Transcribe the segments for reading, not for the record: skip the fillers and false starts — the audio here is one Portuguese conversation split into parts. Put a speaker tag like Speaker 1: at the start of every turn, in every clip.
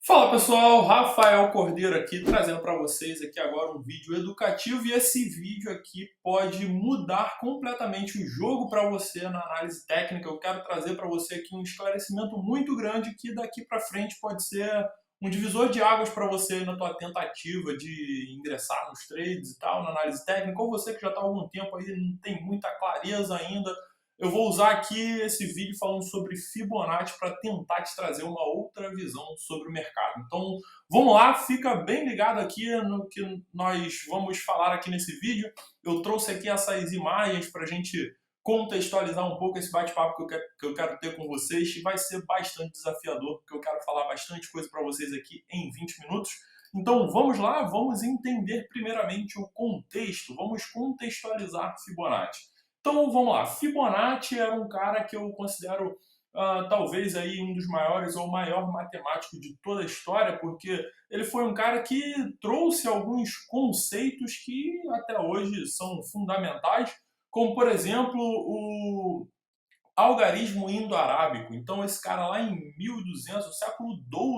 Speaker 1: Fala pessoal, Rafael Cordeiro aqui trazendo para vocês aqui agora um vídeo educativo e esse vídeo aqui pode mudar completamente o jogo para você na análise técnica. Eu quero trazer para você aqui um esclarecimento muito grande que daqui para frente pode ser um divisor de águas para você na tua tentativa de ingressar nos trades e tal, na análise técnica, ou você que já está há algum tempo aí e não tem muita clareza ainda. Eu vou usar aqui esse vídeo falando sobre Fibonacci para tentar te trazer uma outra visão sobre o mercado. Então, vamos lá, fica bem ligado aqui no que nós vamos falar aqui nesse vídeo. Eu trouxe aqui essas imagens para a gente contextualizar um pouco esse bate-papo que eu quero ter com vocês e vai ser bastante desafiador, porque eu quero falar bastante coisa para vocês aqui em 20 minutos. Então, vamos lá, vamos entender primeiramente o contexto, vamos contextualizar Fibonacci. Então vamos lá, Fibonacci era um cara que eu considero talvez aí um dos maiores ou o maior matemático de toda a história, porque ele foi um cara que trouxe alguns conceitos que até hoje são fundamentais, como por exemplo o algarismo indo-arábico. Então esse cara lá em 1200, no século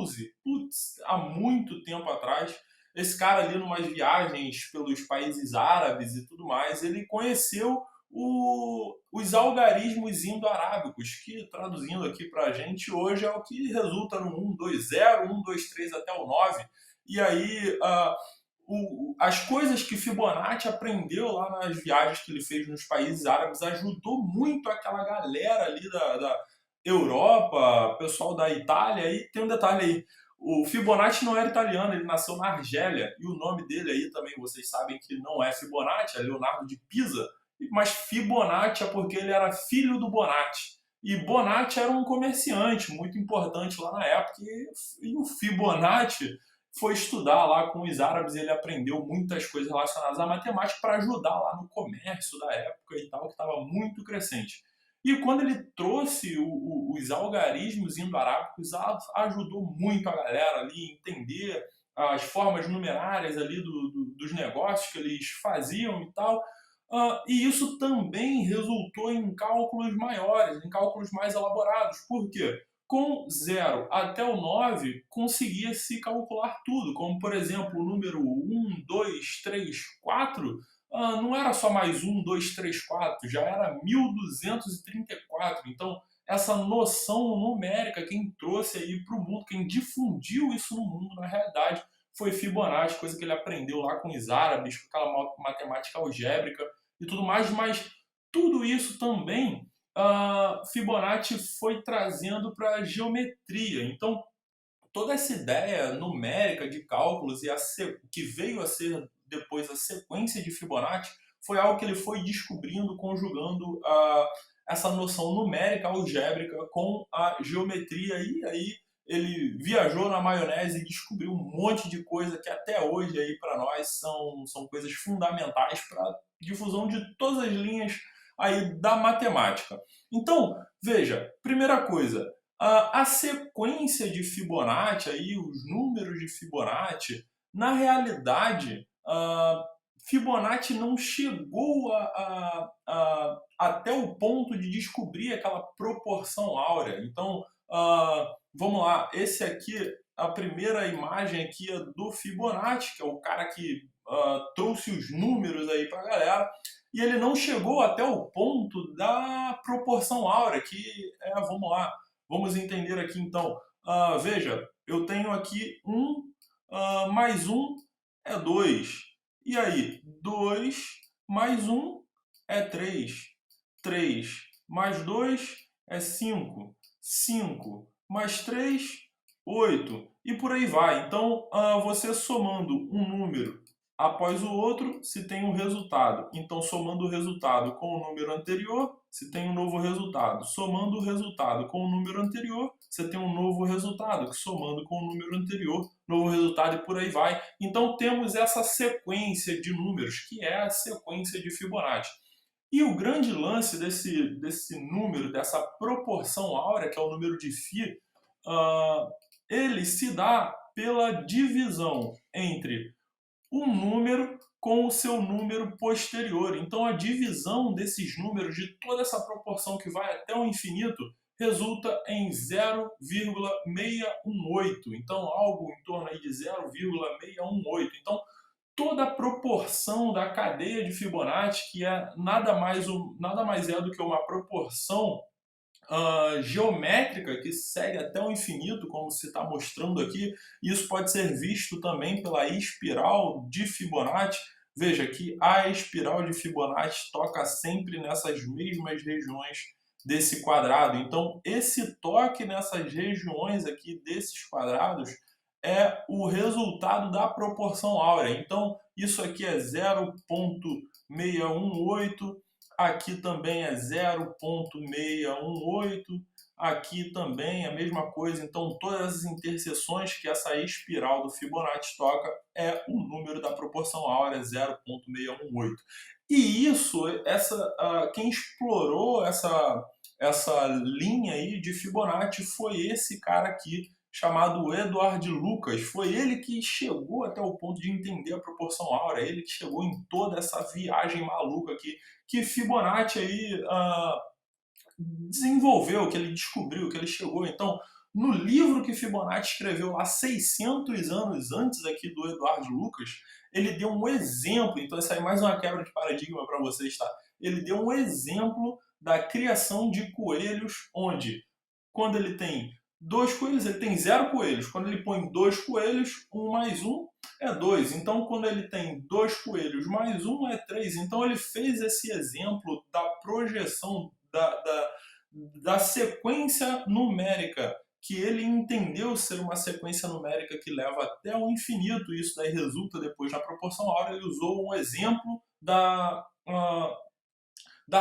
Speaker 1: XII, putz, há muito tempo atrás, esse cara ali numas viagens pelos países árabes e tudo mais, ele conheceu os algarismos indo-arábicos, que traduzindo aqui para a gente hoje é o que resulta no 1, 2, 0, 1, 2, 3 até o 9. E aí as coisas que Fibonacci aprendeu lá nas viagens que ele fez nos países árabes ajudou muito aquela galera ali da Europa, pessoal da Itália. E tem um detalhe aí, o Fibonacci não era italiano, ele nasceu na Argélia, e o nome dele aí também, vocês sabem que não é Fibonacci, é Leonardo de Pisa, mas Fibonacci é porque ele era filho do Bonatti. E Bonatti era um comerciante muito importante lá na época, e o Fibonacci foi estudar lá com os árabes e ele aprendeu muitas coisas relacionadas à matemática para ajudar lá no comércio da época e tal, que estava muito crescente. E quando ele trouxe os algarismos indo-arábicos, ajudou muito a galera ali a entender as formas numerárias ali dos negócios que eles faziam e tal. E isso também resultou em cálculos maiores, em cálculos mais elaborados. Por quê? Com 0 até o 9, conseguia-se calcular tudo, como, por exemplo, o número 1, 2, 3, 4, não era só mais 1, 2, 3, 4, já era 1234. Então, essa noção numérica, quem trouxe aí para o mundo, quem difundiu isso no mundo, na realidade, foi Fibonacci, coisa que ele aprendeu lá com os árabes, com aquela matemática algébrica e tudo mais, mas tudo isso também Fibonacci foi trazendo para a geometria. Então, toda essa ideia numérica de cálculos e que veio a ser depois a sequência de Fibonacci foi algo que ele foi descobrindo, conjugando essa noção numérica algébrica com a geometria, e aí ele viajou na maionese e descobriu um monte de coisa que até hoje aí para nós são coisas fundamentais para a difusão de todas as linhas aí da matemática. Então, veja, primeira coisa, a sequência de Fibonacci, aí, os números de Fibonacci, na realidade, Fibonacci não chegou até o ponto de descobrir aquela proporção áurea. Então, vamos lá, esse aqui, a primeira imagem aqui é do Fibonacci, que é o cara que trouxe os números aí para a galera, e ele não chegou até o ponto da proporção áurea, que vamos lá, vamos entender aqui então. Veja, eu tenho aqui 1 mais 1 é 2. E aí, 2 mais 1 é 3. 3 mais 2 é 5. 5 mais 3, 8. E por aí vai. Então, você somando um número após o outro, se tem um resultado. Então, somando o resultado com o número anterior, se tem um novo resultado. Somando o resultado com o número anterior, você tem um novo resultado, que somando com o número anterior, novo resultado e por aí vai. Então, temos essa sequência de números, que é a sequência de Fibonacci. E o grande lance desse número, dessa proporção áurea, que é o número de Φ, ele se dá pela divisão entre um número com o seu número posterior. Então, a divisão desses números, de toda essa proporção que vai até o infinito, resulta em 0,618. Então, algo em torno aí de 0,618. Então, toda a proporção da cadeia de Fibonacci, que é nada mais é do que uma proporção geométrica que segue até o infinito, como se está mostrando aqui. Isso pode ser visto também pela espiral de Fibonacci. Veja que a espiral de Fibonacci toca sempre nessas mesmas regiões desse quadrado. Então, esse toque nessas regiões aqui desses quadrados é o resultado da proporção áurea. Então, isso aqui é 0,618, aqui também é 0,618, aqui também é a mesma coisa. Então, todas as interseções que essa espiral do Fibonacci toca é o número da proporção áurea, 0,618. E isso, quem explorou essa linha aí de Fibonacci foi esse cara aqui, chamado Edward Lucas. Foi ele que chegou até o ponto de entender a proporção áurea, ele que chegou em toda essa viagem maluca aqui, que Fibonacci aí desenvolveu, que ele descobriu, que ele chegou. Então, no livro que Fibonacci escreveu há 600 anos antes aqui do Edward Lucas, ele deu um exemplo. Então, essa é mais uma quebra de paradigma para vocês, tá? Ele deu um exemplo da criação de coelhos, onde, quando ele tem 2 coelhos, ele tem 0 coelhos. Quando ele põe 2 coelhos, 1 mais 1 é 2. Então, quando ele tem 2 coelhos mais 1 é 3. Então, ele fez esse exemplo da projeção da sequência numérica, que ele entendeu ser uma sequência numérica que leva até o infinito. Isso daí resulta depois na proporção áurea. Ele usou um exemplo da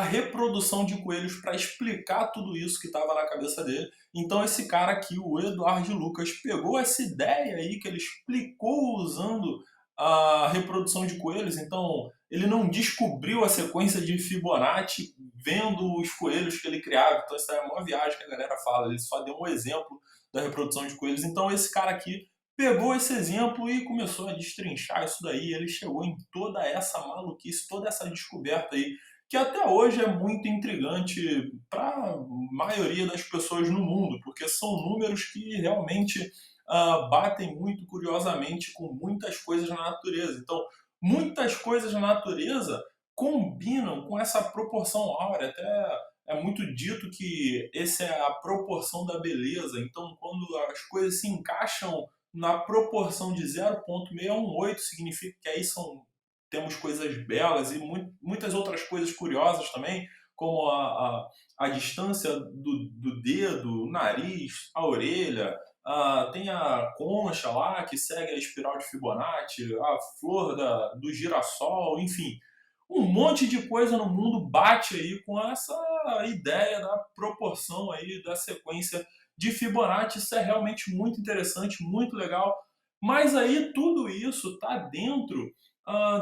Speaker 1: reprodução de coelhos para explicar tudo isso que estava na cabeça dele. Então esse cara aqui, o Edward Lucas, pegou essa ideia aí que ele explicou usando a reprodução de coelhos. Então ele não descobriu a sequência de Fibonacci vendo os coelhos que ele criava. Então essa é a maior viagem que a galera fala. Ele só deu um exemplo da reprodução de coelhos. Então esse cara aqui pegou esse exemplo e começou a destrinchar isso daí. Ele chegou em toda essa maluquice, toda essa descoberta aí, que até hoje é muito intrigante para a maioria das pessoas no mundo, porque são números que realmente batem muito curiosamente com muitas coisas na natureza. Então, muitas coisas na natureza combinam com essa proporção áurea. Até é muito dito que essa é a proporção da beleza. Então, quando as coisas se encaixam na proporção de 0,618, significa que aí temos coisas belas e muitas outras coisas curiosas também, como a distância do dedo, o nariz, a orelha. Tem a concha lá que segue a espiral de Fibonacci, a flor do girassol, enfim. Um monte de coisa no mundo bate aí com essa ideia da proporção aí da sequência de Fibonacci. Isso é realmente muito interessante, muito legal. Mas aí tudo isso está dentro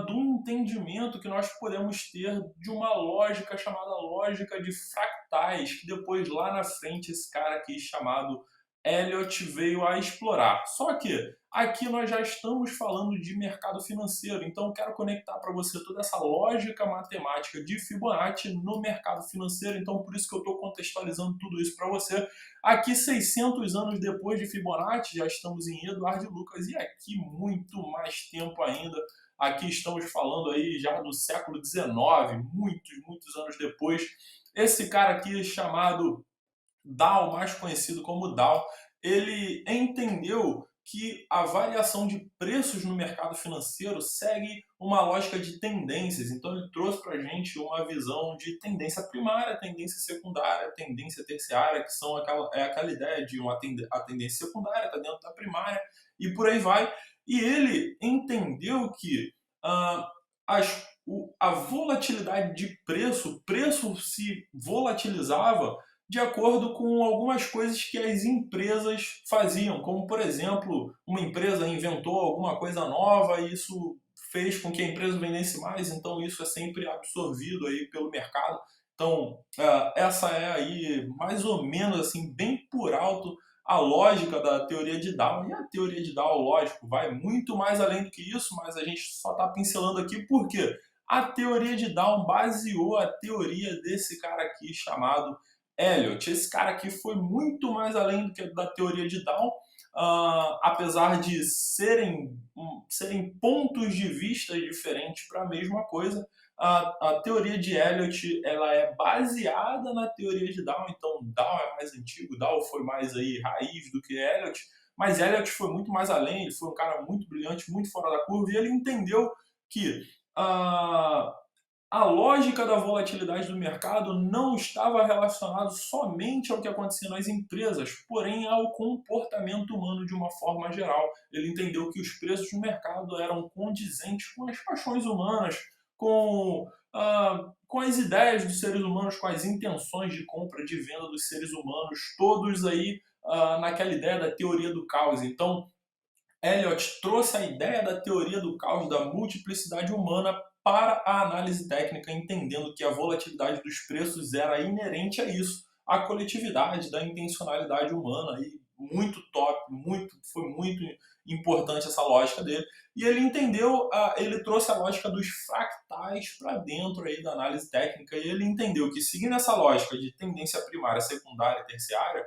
Speaker 1: do entendimento que nós podemos ter de uma lógica chamada lógica de fractais, que depois lá na frente esse cara aqui chamado Elliott veio a explorar. Só que aqui nós já estamos falando de mercado financeiro, então eu quero conectar para você toda essa lógica matemática de Fibonacci no mercado financeiro. Então por isso que eu estou contextualizando tudo isso para você. Aqui 600 anos depois de Fibonacci, já estamos em Edward Lucas, e aqui muito mais tempo ainda. Aqui estamos falando aí já do século XIX, muitos anos depois. Esse cara aqui chamado Dow, mais conhecido como Dow, ele entendeu que a variação de preços no mercado financeiro segue uma lógica de tendências. Então ele trouxe para a gente uma visão de tendência primária, tendência secundária, tendência terciária, que são aquela ideia de a tendência secundária está dentro da primária e por aí vai. E ele entendeu que a volatilidade de preço, o preço se volatilizava de acordo com algumas coisas que as empresas faziam, como, por exemplo, uma empresa inventou alguma coisa nova e isso fez com que a empresa vendesse mais, então isso é sempre absorvido aí pelo mercado. Então, essa é aí, mais ou menos assim, bem por alto, a lógica da teoria de Dow. E a teoria de Dow, lógico, vai muito mais além do que isso, mas a gente só está pincelando aqui porque a teoria de Dow baseou a teoria desse cara aqui chamado Elliott. Esse cara aqui foi muito mais além do que da teoria de Down, apesar de serem pontos de vista diferentes para a mesma coisa. A teoria de Elliott ela é baseada na teoria de Down, então Down é mais antigo, Down foi mais aí raiz do que Elliott, mas Elliott foi muito mais além, ele foi um cara muito brilhante, muito fora da curva, e ele entendeu que a lógica da volatilidade do mercado não estava relacionada somente ao que acontecia nas empresas, porém ao comportamento humano de uma forma geral. Ele entendeu que os preços no mercado eram condizentes com as paixões humanas, com as ideias dos seres humanos, com as intenções de compra, de venda dos seres humanos, todos aí naquela ideia da teoria do caos. Então, Elliott trouxe a ideia da teoria do caos, da multiplicidade humana, para a análise técnica, entendendo que a volatilidade dos preços era inerente a isso, à coletividade, da intencionalidade humana. E muito top, foi muito importante essa lógica dele. E ele entendeu, ele trouxe a lógica dos fractais para dentro aí da análise técnica, e ele entendeu que, seguindo essa lógica de tendência primária, secundária e terciária,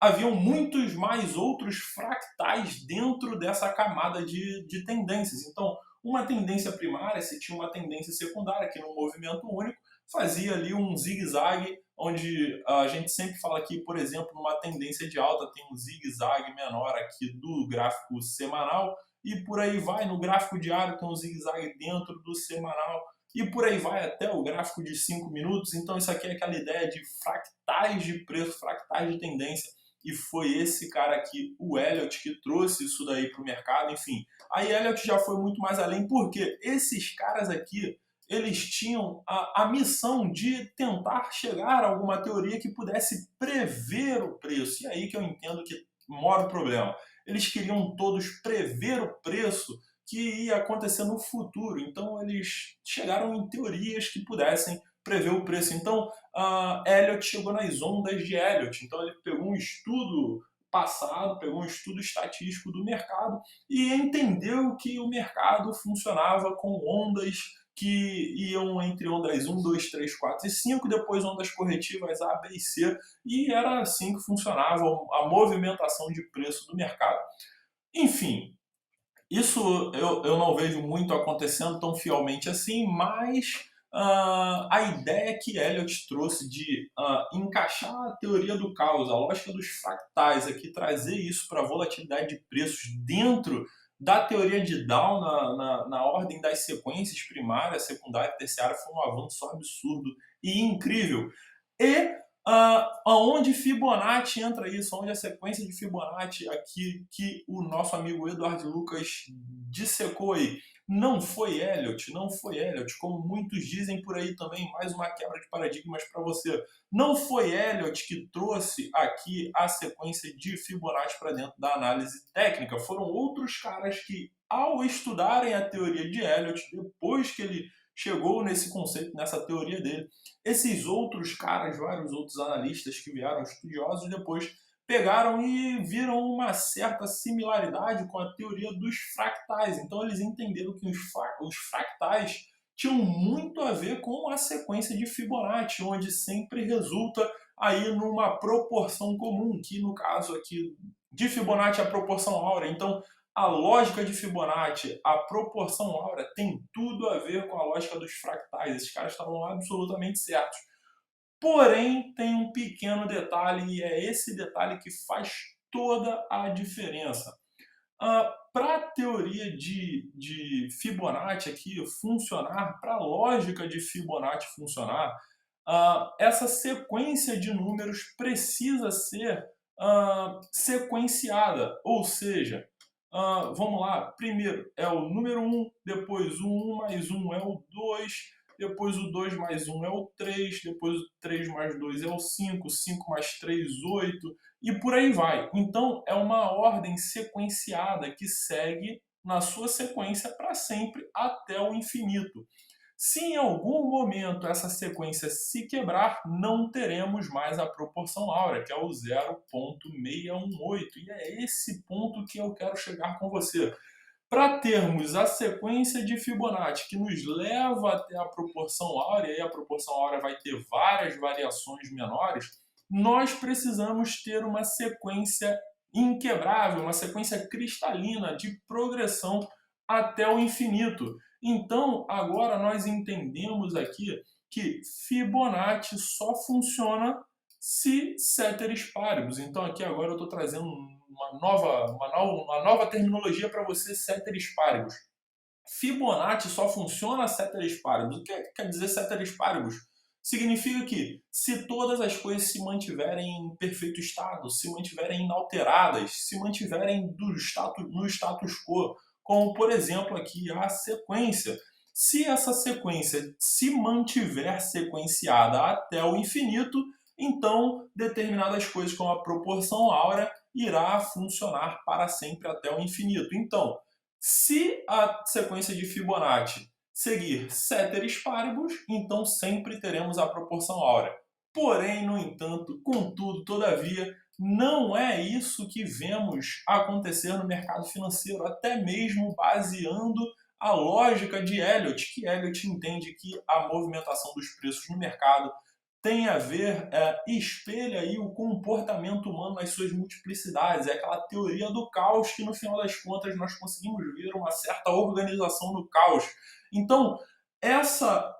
Speaker 1: haviam muitos mais outros fractais dentro dessa camada de tendências. Então, uma tendência primária, se tinha uma tendência secundária, que num movimento único fazia ali um zigue-zague, onde a gente sempre fala aqui, por exemplo, numa tendência de alta tem um zigue-zague menor aqui do gráfico semanal, e por aí vai, no gráfico diário tem um zigue-zague dentro do semanal, e por aí vai até o gráfico de 5 minutos. Então isso aqui é aquela ideia de fractais de preço, fractais de tendência, e foi esse cara aqui, o Elliott, que trouxe isso daí para o mercado. Enfim, aí Elliott já foi muito mais além, porque esses caras aqui, eles tinham a missão de tentar chegar a alguma teoria que pudesse prever o preço. E aí que eu entendo que mora o problema. Eles queriam todos prever o preço que ia acontecer no futuro. Então eles chegaram em teorias que pudessem prever o preço. Então, Elliott chegou nas ondas de Elliott. Então, ele pegou um estudo passado, pegou um estudo estatístico do mercado e entendeu que o mercado funcionava com ondas que iam entre ondas 1, 2, 3, 4 e 5, depois ondas corretivas A, B e C, e era assim que funcionava a movimentação de preço do mercado. Enfim, isso eu não vejo muito acontecendo tão fielmente assim, mas a ideia que Elliott trouxe de encaixar a teoria do caos, a lógica dos fractais aqui, trazer isso para a volatilidade de preços dentro da teoria de Down na ordem das sequências primária, secundária e terciária, foi um avanço absurdo e incrível. E aonde Fibonacci entra isso, onde a sequência de Fibonacci aqui que o nosso amigo Eduardo Lucas dissecou aí. Não foi Elliott, não foi Elliott, como muitos dizem por aí também, mais uma quebra de paradigmas para você. Não foi Elliott que trouxe aqui a sequência de Fibonacci para dentro da análise técnica, foram outros caras que, ao estudarem a teoria de Elliott, depois que ele chegou nesse conceito, nessa teoria dele, esses outros caras, vários outros analistas que vieram estudiosos depois, pegaram e viram uma certa similaridade com a teoria dos fractais. Então eles entenderam que os fractais tinham muito a ver com a sequência de Fibonacci, onde sempre resulta aí numa proporção comum, que no caso aqui de Fibonacci é a proporção áurea. Então a lógica de Fibonacci, a proporção áurea, tem tudo a ver com a lógica dos fractais. Esses caras estavam absolutamente certos. Porém, tem um pequeno detalhe, e é esse detalhe que faz toda a diferença. Para a teoria de Fibonacci aqui funcionar, para a lógica de Fibonacci funcionar, essa sequência de números precisa ser sequenciada, ou seja, vamos lá, primeiro é o número 1, depois o 1 mais 1 é o 2, depois o 2 mais 1 é o 3, depois o 3 mais 2 é o 5, 5 mais 3, 8, e por aí vai. Então, é uma ordem sequenciada que segue na sua sequência para sempre até o infinito. Se em algum momento essa sequência se quebrar, não teremos mais a proporção áurea, que é o 0,618. E é esse ponto que eu quero chegar com você. Para termos a sequência de Fibonacci que nos leva até a proporção áurea, e a proporção áurea vai ter várias variações menores, nós precisamos ter uma sequência inquebrável, uma sequência cristalina de progressão até o infinito. Então, agora nós entendemos aqui que Fibonacci só funciona se ceteris paribus. Então, aqui agora eu estou trazendo uma nova terminologia para você, ceteris paribus. Fibonacci só funciona ceteris paribus. O que quer dizer ceteris paribus? Significa que se todas as coisas se mantiverem em perfeito estado, se mantiverem inalteradas, se mantiverem no status quo, como por exemplo aqui a sequência, se essa sequência se mantiver sequenciada até o infinito, então determinadas coisas como a proporção áurea irá funcionar para sempre até o infinito. Então, se a sequência de Fibonacci seguir ceteris paribus, então sempre teremos a proporção áurea. Porém, no entanto, contudo, todavia, não é isso que vemos acontecer no mercado financeiro, até mesmo baseando a lógica de Elliott, que Elliott entende que a movimentação dos preços no mercado tem a ver, espelha aí o comportamento humano nas suas multiplicidades. É aquela teoria do caos que, no final das contas, nós conseguimos ver uma certa organização no caos. Então, essa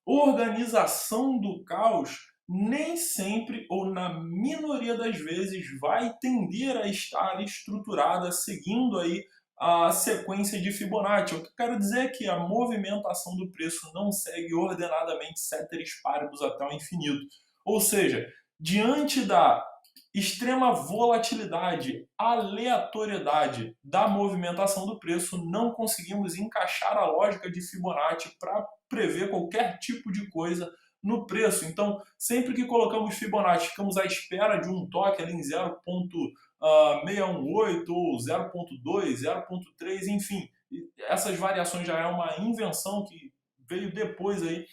Speaker 1: organização do caos nem sempre, ou na minoria das vezes, vai tender a estar estruturada seguindo aí a sequência de Fibonacci. O que eu quero dizer é que a movimentação do preço não segue ordenadamente ceteris paribus até o infinito. Ou seja, diante da extrema volatilidade, aleatoriedade da movimentação do preço, não conseguimos encaixar a lógica de Fibonacci para prever qualquer tipo de coisa no preço. Então, sempre que colocamos Fibonacci, ficamos à espera de um toque ali em 0,618 ou 0,2, 0,3, enfim. Essas variações já é uma invenção que veio depois aí.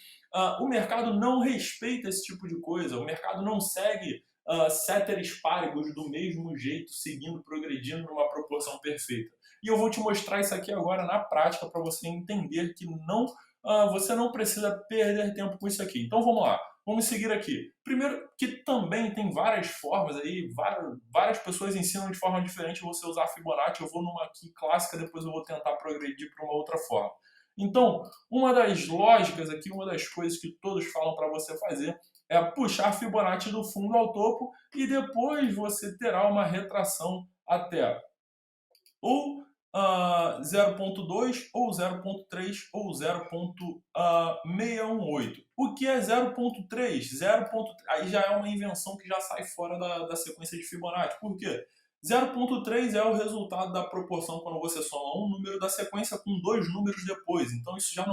Speaker 1: O mercado não respeita esse tipo de coisa, o mercado não segue ceteris paribus do mesmo jeito, seguindo, progredindo numa proporção perfeita. E eu vou te mostrar isso aqui agora na prática para você entender que você não precisa perder tempo com isso aqui. Então vamos lá, vamos seguir aqui. Primeiro, que também tem várias formas aí, várias pessoas ensinam de forma diferente você usar Fibonacci. Eu vou numa aqui clássica, depois eu vou tentar progredir para uma outra forma. Então, uma das lógicas aqui, uma das coisas que todos falam para você fazer é puxar Fibonacci do fundo ao topo e depois você terá uma retração até ou 0,2 ou 0,3 ou 0,618. O que é 0,3? Aí já é uma invenção que já sai fora da sequência de Fibonacci. Por quê? 0,3 é o resultado da proporção quando você soma um número da sequência com dois números depois. Então isso já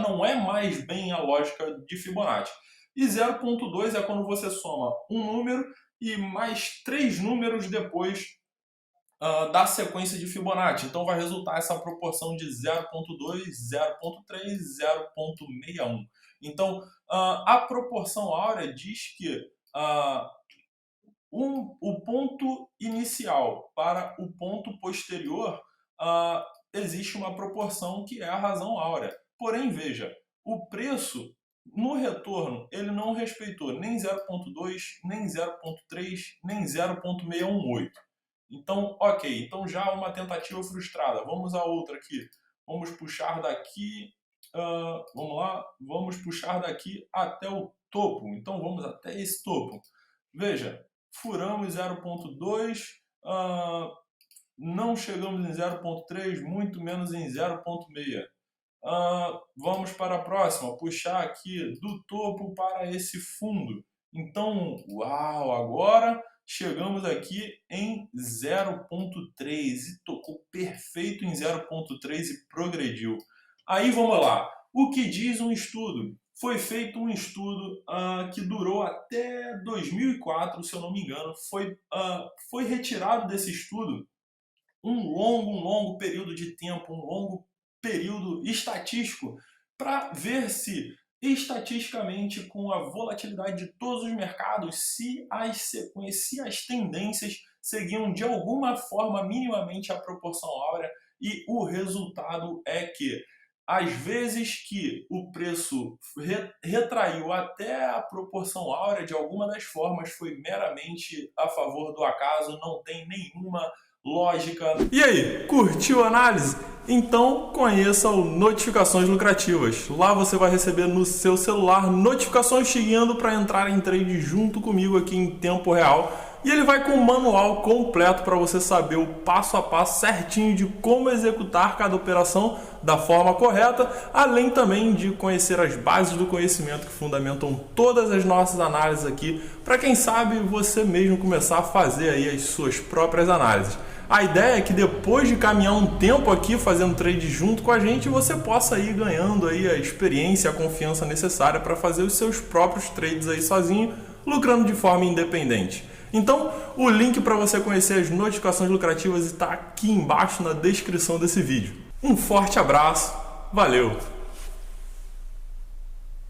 Speaker 1: não é mais bem a lógica de Fibonacci. E 0,2 é quando você soma um número e mais três números depois da sequência de Fibonacci. Então vai resultar essa proporção de 0,2, 0,3, 0,61. Então a proporção áurea diz que o ponto inicial para o ponto posterior existe uma proporção que é a razão áurea. Porém, veja, o preço no retorno ele não respeitou nem 0,2, nem 0,3, nem 0,618. Então, ok, então já uma tentativa frustrada. Vamos a outra aqui. Vamos puxar daqui, vamos lá, vamos puxar daqui até o topo. Então vamos até esse topo. Veja, furamos 0,2, não chegamos em 0,3, muito menos em 0,6. Vamos para a próxima, puxar aqui do topo para esse fundo. Então, uau, agora chegamos aqui em 0,3 e tocou perfeito em 0,3 e progrediu. Aí vamos lá, o que diz um estudo? Foi feito um estudo que durou até 2004, se eu não me engano. Foi retirado desse estudo um longo período de tempo, um longo período estatístico, para ver se, estatisticamente, com a volatilidade de todos os mercados, se as tendências seguiam de alguma forma minimamente a proporção áurea, e o resultado é que Às vezes que o preço retraiu até a proporção áurea de alguma das formas foi meramente a favor do acaso, não tem nenhuma lógica. E aí, curtiu a análise? Então conheça o Notificações Lucrativas. Lá você vai receber no seu celular notificações te guiando para entrar em trade junto comigo aqui em tempo real. E ele vai com um manual completo para você saber o passo a passo certinho de como executar cada operação da forma correta, além também de conhecer as bases do conhecimento que fundamentam todas as nossas análises aqui, para quem sabe você mesmo começar a fazer aí as suas próprias análises. A ideia é que depois de caminhar um tempo aqui fazendo trade junto com a gente, você possa ir ganhando aí a experiência, a confiança necessária para fazer os seus próprios trades aí sozinho, lucrando de forma independente. Então, o link para você conhecer as notificações lucrativas está aqui embaixo na descrição desse vídeo. Um forte abraço, valeu!